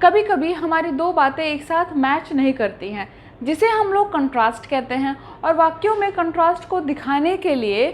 कभी कभी हमारी दो बातें एक साथ मैच नहीं करती हैं, जिसे हम लोग कंट्रास्ट कहते हैं। और वाक्यों में कंट्रास्ट को दिखाने के लिए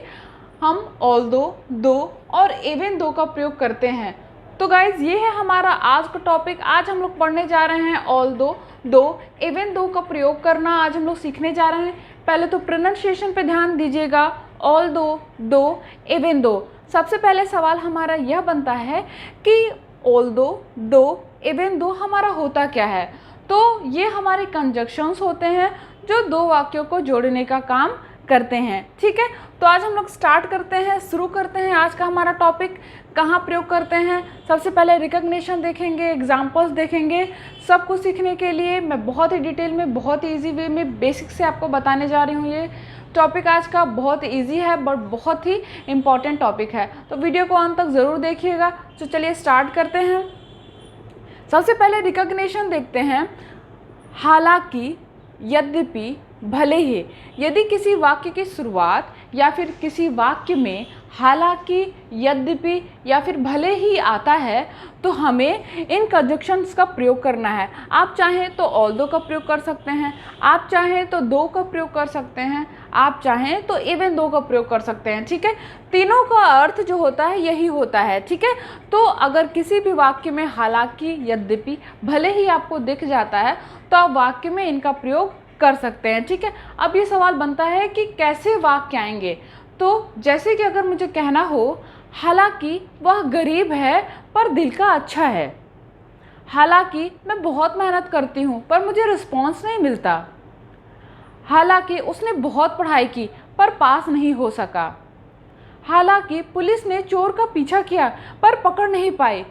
हम ऑल्दो, दो और इवन दो का प्रयोग करते हैं। तो गाइज ये है हमारा आज का टॉपिक। आज हम लोग पढ़ने जा रहे हैं ऑल्दो, दो, इवन दो का प्रयोग करना आज हम लोग सीखने जा रहे हैं। पहले तो प्रोनाउंसिएशन पे ध्यान दीजिएगा। ऑल्दो, दो, इवन दो। सबसे पहले सवाल हमारा यह बनता है कि ऑल्दो, दो, इवन दो हमारा होता क्या है। तो ये हमारे कंजक्शंस होते हैं जो दो वाक्यों को जोड़ने का काम करते हैं। ठीक है, तो आज हम लोग स्टार्ट करते हैं, शुरू करते हैं आज का हमारा टॉपिक। कहाँ प्रयोग करते हैं, सबसे पहले रिकग्निशन देखेंगे, एग्जाम्पल्स देखेंगे। सब कुछ सीखने के लिए मैं बहुत ही डिटेल में, बहुत ही ईजी वे में बेसिक से आपको बताने जा रही हूँ। ये टॉपिक आज का बहुत ईजी है बट बहुत ही इम्पॉर्टेंट टॉपिक है, तो वीडियो को अंत तक ज़रूर देखिएगा। तो चलिए स्टार्ट करते हैं। सबसे पहले रिकग्निशन देखते हैं। हालांकि, यद्यपि, भले ही। यदि किसी वाक्य की शुरुआत या फिर किसी वाक्य में हालांकि, यद्यपि या फिर भले ही आता है तो हमें इन कंजक्शंस का प्रयोग करना है। आप चाहें तो ऑल्दो का प्रयोग कर सकते हैं, आप चाहें तो दो का प्रयोग कर सकते हैं, आप चाहें तो इवन दो का प्रयोग कर सकते हैं। ठीक है, तीनों का अर्थ जो होता है यही होता है। ठीक है, तो अगर किसी भी वाक्य में हालांकि, यद्यपि, भले ही आपको दिख जाता है तो आप वाक्य में इनका प्रयोग कर सकते हैं। ठीक है, अब ये सवाल बनता है कि कैसे वाक्य आएंगे। तो जैसे कि अगर मुझे कहना हो हालांकि वह गरीब है पर दिल का अच्छा है, हालांकि मैं बहुत मेहनत करती हूँ पर मुझे रिस्पॉन्स नहीं मिलता, हालांकि उसने बहुत पढ़ाई की पर पास नहीं हो सका, हालांकि पुलिस ने चोर का पीछा किया पर पकड़ नहीं पाई।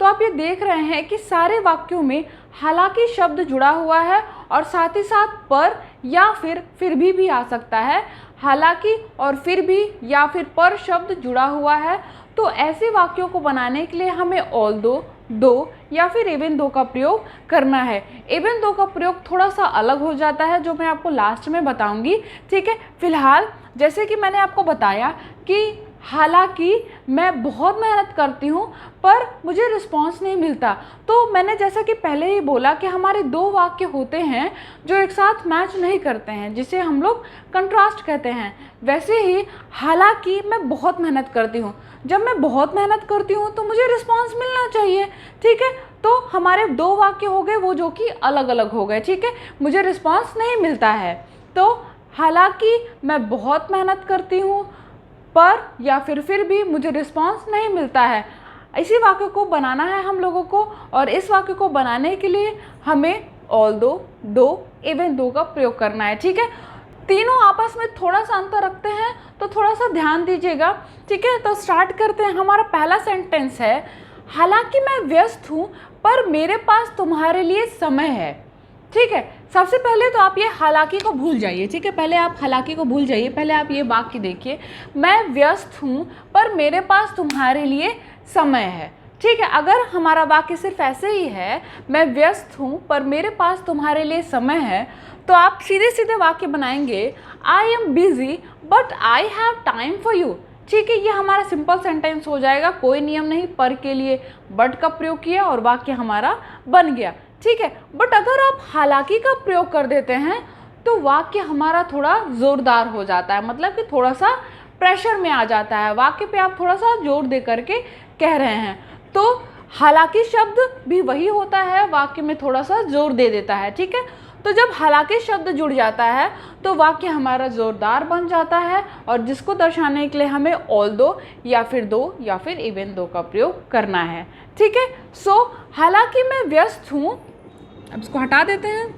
तो आप ये देख रहे हैं कि सारे वाक्यों में हालांकि शब्द जुड़ा हुआ है और साथ ही साथ पर या फिर भी आ सकता है। हालांकि और फिर भी या फिर पर शब्द जुड़ा हुआ है। तो ऐसे वाक्यों को बनाने के लिए हमें ऑल्दो, दो या फिर इवन दो का प्रयोग करना है। इवन दो का प्रयोग थोड़ा सा अलग हो जाता है जो मैं आपको लास्ट में बताऊंगी। ठीक है, फिलहाल जैसे कि मैंने आपको बताया कि हालांकि मैं बहुत मेहनत करती हूँ पर मुझे रिस्पॉन्स नहीं मिलता, तो मैंने जैसा कि पहले ही बोला कि हमारे दो वाक्य होते हैं जो एक साथ मैच नहीं करते हैं, जिसे हम लोग कंट्रास्ट कहते हैं। वैसे ही हालांकि मैं बहुत मेहनत करती हूँ, जब मैं बहुत मेहनत करती हूँ तो मुझे रिस्पॉन्स मिलना चाहिए। ठीक है, तो हमारे दो वाक्य हो गए वो जो कि अलग अलग हो गए। ठीक है, मुझे रिस्पॉन्स नहीं मिलता है, तो हालांकि मैं बहुत मेहनत करती हूँ पर या फिर भी मुझे रिस्पॉन्स नहीं मिलता है। इसी वाक्य को बनाना है हम लोगों को, और इस वाक्य को बनाने के लिए हमें ऑल्दो, दो, इवन दो का प्रयोग करना है। ठीक है, तीनों आपस में थोड़ा सा अंतर रखते हैं तो थोड़ा सा ध्यान दीजिएगा। ठीक है, तो स्टार्ट करते हैं। हमारा पहला सेंटेंस है, हालांकि मैं व्यस्त हूँ पर मेरे पास तुम्हारे लिए समय है। ठीक है, सबसे पहले तो आप ये हालांकि को भूल जाइए। ठीक है, पहले आप हालांकि को भूल जाइए, पहले आप ये वाक्य देखिए, मैं व्यस्त हूँ पर मेरे पास तुम्हारे लिए समय है। ठीक है, अगर हमारा वाक्य सिर्फ ऐसे ही है, मैं व्यस्त हूँ पर मेरे पास तुम्हारे लिए समय है, तो आप सीधे सीधे वाक्य बनाएंगे, I am busy but I have time for you. ठीक है, ये हमारा सिंपल सेंटेंस हो जाएगा, कोई नियम नहीं। पर के लिए बट का प्रयोग किया और वाक्य हमारा बन गया। ठीक है, बट अगर आप हालांकि का प्रयोग कर देते हैं तो वाक्य हमारा थोड़ा ज़ोरदार हो जाता है, मतलब कि थोड़ा सा प्रेशर में आ जाता है। वाक्य पे आप थोड़ा सा जोर दे करके कह रहे हैं, तो हालांकि शब्द भी वही होता है, वाक्य में थोड़ा सा जोर दे देता है। ठीक है, तो जब हालांकि शब्द जुड़ जाता है तो वाक्य हमारा ज़ोरदार बन जाता है, और जिसको दर्शाने के लिए हमें ऑल्दो या फिर दो या फिर इवन दो का प्रयोग करना है। ठीक है, सो हालांकि मैं व्यस्त हूँ, अब इसको हटा देते हैं।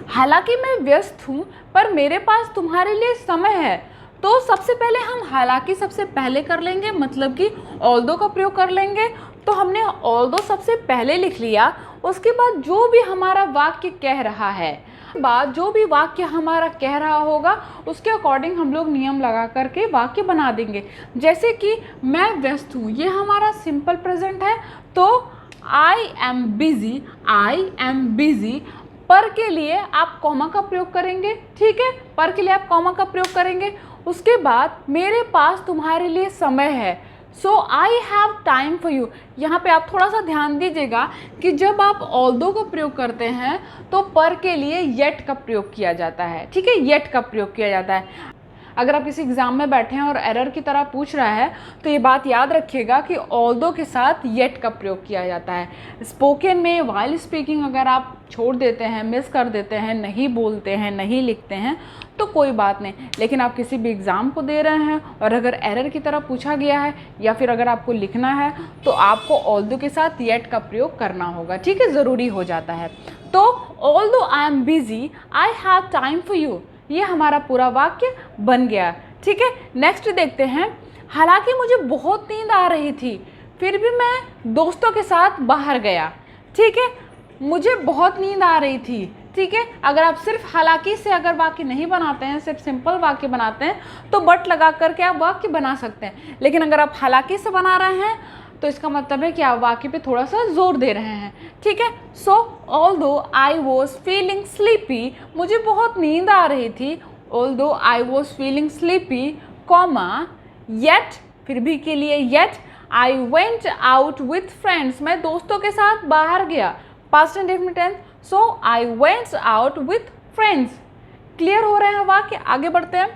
हालांकि मैं व्यस्त हूँ पर मेरे पास तुम्हारे लिए समय है। तो सबसे पहले हम हालांकि सबसे पहले कर लेंगे, मतलब कि ऑल्दो का प्रयोग कर लेंगे। तो हमने ऑल्दो सबसे पहले लिख लिया, उसके बाद जो भी हमारा वाक्य कह रहा है, जो भी वाक्य हमारा कह रहा होगा उसके अकॉर्डिंग हम लोग नियम लगा करके वाक्य बना देंगे। जैसे कि मैं व्यस्त हूँ, ये हमारा सिंपल प्रेजेंट है, तो I am busy, I am busy. पर के लिए आप कॉमा का प्रयोग करेंगे। ठीक है, पर के लिए आप कॉमा का प्रयोग करेंगे। उसके बाद मेरे पास तुम्हारे लिए समय है, so I have time for you. यहाँ पे आप थोड़ा सा ध्यान दीजिएगा कि जब आप ऑल्दो का प्रयोग करते हैं तो पर के लिए येट का प्रयोग किया जाता है, ठीक है, येट का प्रयोग किया जाता है। अगर आप किसी एग्ज़ाम में बैठे हैं और एरर की तरह पूछ रहा है तो ये बात याद रखिएगा कि ऑल्दो के साथ येट का प्रयोग किया जाता है। स्पोकन में वाइल स्पीकिंग अगर आप छोड़ देते हैं, मिस कर देते हैं, नहीं बोलते हैं, नहीं लिखते हैं तो कोई बात नहीं, लेकिन आप किसी भी एग्ज़ाम को दे रहे हैं और अगर एरर की तरह पूछा गया है या फिर अगर आपको लिखना है तो आपको ऑल्दो के साथ येट का प्रयोग करना होगा, ठीक है, ज़रूरी हो जाता है। तो although I am busy I have time for you, ये हमारा पूरा वाक्य बन गया, ठीक है। नेक्स्ट देखते हैं, हालांकि मुझे बहुत नींद आ रही थी फिर भी मैं दोस्तों के साथ बाहर गया, ठीक है, मुझे बहुत नींद आ रही थी, ठीक है। अगर आप सिर्फ हालांकि से अगर वाक्य नहीं बनाते हैं, सिर्फ सिंपल वाक्य बनाते हैं तो बट लगा करके आप वाक्य बना सकते हैं, लेकिन अगर आप हालांकि से बना रहे हैं तो इसका मतलब है कि आप वाक्य पे थोड़ा सा जोर दे रहे हैं, ठीक है। So although I was feeling sleepy, मुझे बहुत नींद आ रही थी, although I was feeling sleepy, comma yet, फिर भी के लिए yet, I went out with friends, मैं दोस्तों के साथ बाहर गया, past and definite tense, so I went out with friends. Clear हो रहे हैं वाक्य, आगे बढ़ते हैं।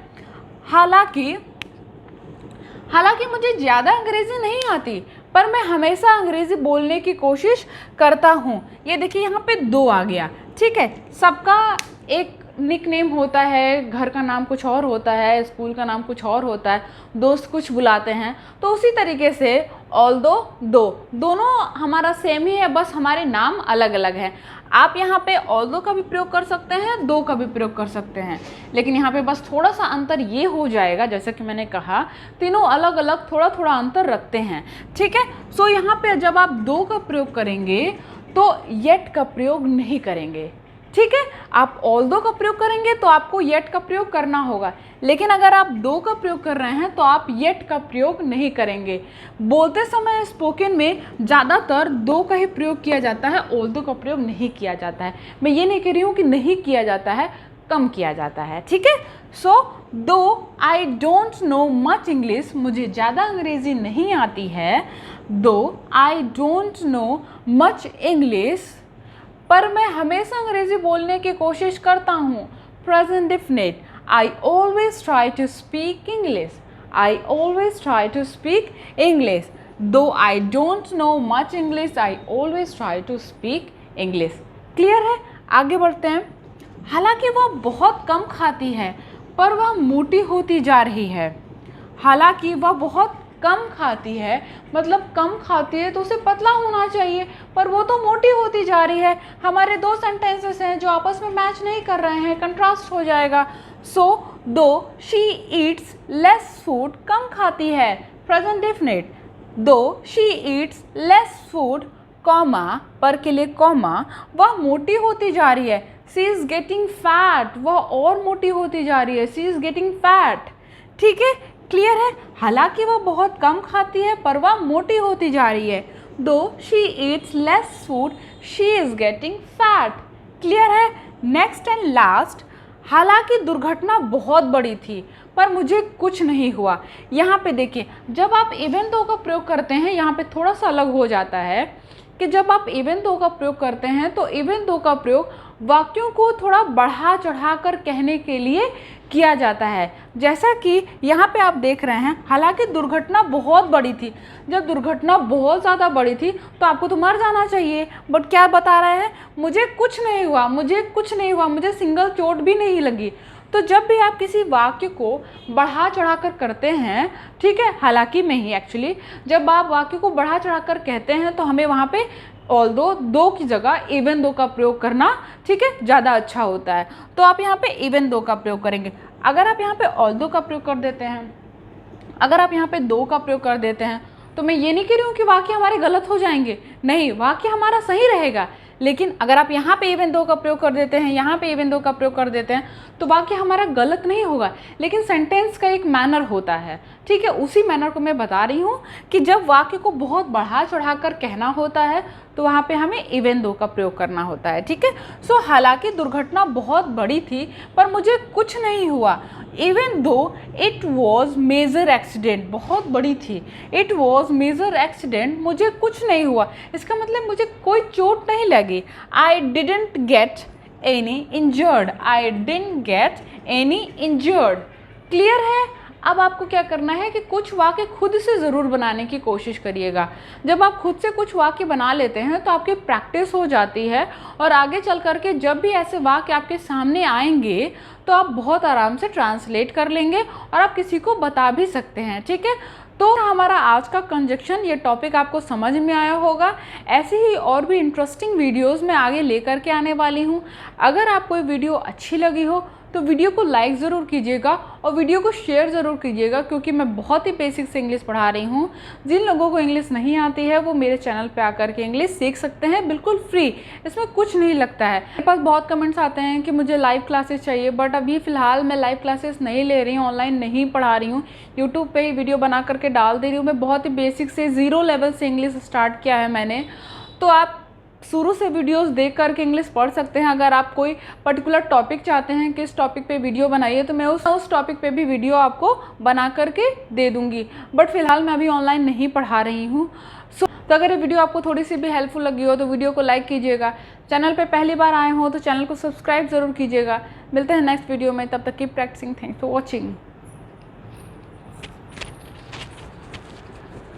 हालांकि मुझे ज़्यादा अंग्रेज़ी नहीं आती पर मैं हमेशा अंग्रेज़ी बोलने की कोशिश करता हूँ। ये देखिए यहाँ पे दो आ गया, ठीक है। सबका एक निकनेम होता है, घर का नाम कुछ और होता है, स्कूल का नाम कुछ और होता है, दोस्त कुछ बुलाते हैं, तो उसी तरीके से ऑल्दो दोनों हमारा सेम ही है, बस हमारे नाम अलग अलग हैं। आप यहाँ पे ऑल्दो का भी प्रयोग कर सकते हैं, दो का भी प्रयोग कर सकते हैं, लेकिन यहाँ पे बस थोड़ा सा अंतर ये हो जाएगा, जैसा कि मैंने कहा तीनों अलग अलग थोड़ा थोड़ा अंतर रखते हैं, ठीक है। सो यहाँ पे जब आप दो का प्रयोग करेंगे तो येट का प्रयोग नहीं करेंगे, ठीक है। आप ऑल्दो का प्रयोग करेंगे तो आपको येट का प्रयोग करना होगा, लेकिन अगर आप दो का प्रयोग कर रहे हैं तो आप येट का प्रयोग नहीं करेंगे। बोलते समय स्पोकन में ज़्यादातर दो का ही प्रयोग किया जाता है, ऑल्दो का प्रयोग नहीं किया जाता है। मैं ये नहीं कह रही हूँ कि नहीं किया जाता है, कम किया जाता है, ठीक है। So though I don't know much English, मुझे ज़्यादा अंग्रेज़ी नहीं आती है, though I don't know much English पर मैं हमेशा अंग्रेज़ी बोलने की कोशिश करता हूँ, present definite, I always try to speak English, I always try to speak English, though I don't know much English I always try to speak English. Clear है, आगे बढ़ते हैं। हालांकि वह बहुत कम खाती है पर वह मोटी होती जा रही है, हालांकि वह बहुत कम खाती है, मतलब कम खाती है तो उसे पतला होना चाहिए, पर वो तो मोटी होती जा रही है। हमारे दो सेंटेंसेस हैं जो आपस में मैच नहीं कर रहे हैं, कंट्रास्ट हो जाएगा। सो दो शी ईट्स लेस फूड, कम खाती है, प्रेजेंट डेफिनेट, दो she Yeats less food, comma पर के लिए कॉमा, वह मोटी होती जा रही है, सी इज़ गेटिंग फैट, वह और मोटी होती जा रही है, सी इज़ गेटिंग फैट, ठीक है। क्लियर है, हालांकि वह बहुत कम खाती है पर वह मोटी होती जा रही है, दो she Yeats less food she is getting fat. Clear है। नेक्स्ट एंड लास्ट, हालांकि दुर्घटना बहुत बड़ी थी पर मुझे कुछ नहीं हुआ। यहाँ पे देखिए, जब आप इवन दो का प्रयोग करते हैं, यहाँ पे थोड़ा सा अलग हो जाता है कि जब आप इवन दो का प्रयोग करते हैं तो इवन दो का प्रयोग वाक्यों को थोड़ा बढ़ा चढ़ा कर कहने के लिए किया जाता है। जैसा कि यहाँ पे आप देख रहे हैं, हालांकि दुर्घटना बहुत बड़ी थी, जब दुर्घटना बहुत ज़्यादा बड़ी थी तो आपको तो मर जाना चाहिए, बट क्या बता रहे हैं, मुझे कुछ नहीं हुआ, मुझे कुछ नहीं हुआ, मुझे सिंगल चोट भी नहीं लगी। तो जब भी आप किसी वाक्य को बढ़ा चढ़ा कर करते हैं, ठीक है, हालांकि में ही एक्चुअली जब आप वाक्य को बढ़ा चढ़ा कर कहते हैं तो हमें वहाँ पे ऑल्दो दो की जगह इवन दो का प्रयोग करना, ठीक है, ज़्यादा अच्छा होता है। तो आप यहाँ पे इवन दो का प्रयोग करेंगे। अगर आप यहाँ पे ऑल्दो का प्रयोग कर देते हैं, अगर आप यहाँ पे दो का प्रयोग कर देते हैं, तो मैं ये नहीं कह रही हूँ कि वाक्य हमारे गलत हो जाएंगे, नहीं, वाक्य हमारा सही रहेगा। लेकिन अगर आप यहाँ पे इवन दो का प्रयोग कर देते हैं, यहाँ पे इवन दो का प्रयोग कर देते हैं, तो वाक्य हमारा गलत नहीं होगा। लेकिन सेंटेंस का एक मैनर होता है, ठीक है, उसी मैनर को मैं बता रही हूँ कि जब वाक्य को बहुत बढ़ा चढ़ा कर कहना होता है तो वहाँ पे हमें इवन दो का प्रयोग करना होता है, ठीक है। सो हालांकि दुर्घटना बहुत बड़ी थी पर मुझे कुछ नहीं हुआ। Even though it was major accident, बहुत बड़ी थी, इट वॉज मेजर एक्सीडेंट, मुझे कुछ नहीं हुआ, इसका मतलब मुझे कोई चोट नहीं लगी। I didn't get any injured, I didn't get any injured. Clear है। अब आपको क्या करना है कि कुछ वाक्य खुद से ज़रूर बनाने की कोशिश करिएगा। जब आप खुद से कुछ वाक्य बना लेते हैं तो आपकी प्रैक्टिस हो जाती है और आगे चल करके जब भी ऐसे वाक्य आपके सामने आएंगे तो आप बहुत आराम से ट्रांसलेट कर लेंगे और आप किसी को बता भी सकते हैं, ठीक है। तो हमारा आज का कंजक्शन ये टॉपिक आपको समझ में आया होगा। ऐसे ही और भी इंटरेस्टिंग वीडियोस मैं आगे लेकर के आने वाली हूँ। अगर आपको ये वीडियो अच्छी लगी हो तो वीडियो को लाइक ज़रूर कीजिएगा और वीडियो को शेयर ज़रूर कीजिएगा, क्योंकि मैं बहुत ही बेसिक से इंग्लिश पढ़ा रही हूँ। जिन लोगों को इंग्लिश नहीं आती है वो मेरे चैनल पे आकर के इंग्लिश सीख सकते हैं बिल्कुल फ्री, इसमें कुछ नहीं लगता है। मेरे पास बहुत कमेंट्स आते हैं कि मुझे लाइव क्लासेस चाहिए, बट अभी फ़िलहाल मैं लाइव क्लासेस नहीं ले रही हूँ, ऑनलाइन नहीं पढ़ा रही हूँ, यूट्यूब पर ही वीडियो बना करके डाल दे रही हूँ। मैं बहुत ही बेसिक से 0 लेवल से इंग्लिश स्टार्ट किया है मैंने, तो आप शुरू से वीडियोस देख करके इंग्लिश पढ़ सकते हैं। अगर आप कोई पर्टिकुलर टॉपिक चाहते हैं कि इस टॉपिक पे वीडियो बनाइए तो मैं उस टॉपिक पे भी वीडियो आपको बना करके दे दूंगी, बट फिलहाल मैं अभी ऑनलाइन नहीं पढ़ा रही हूँ। तो अगर ये वीडियो आपको थोड़ी सी भी हेल्पफुल लगी हो तो वीडियो को लाइक कीजिएगा। चैनल पे पहली बार आए हो तो चैनल को सब्सक्राइब ज़रूर कीजिएगा। मिलते हैं नेक्स्ट वीडियो में, तब तक keep practising. Thanks for watching.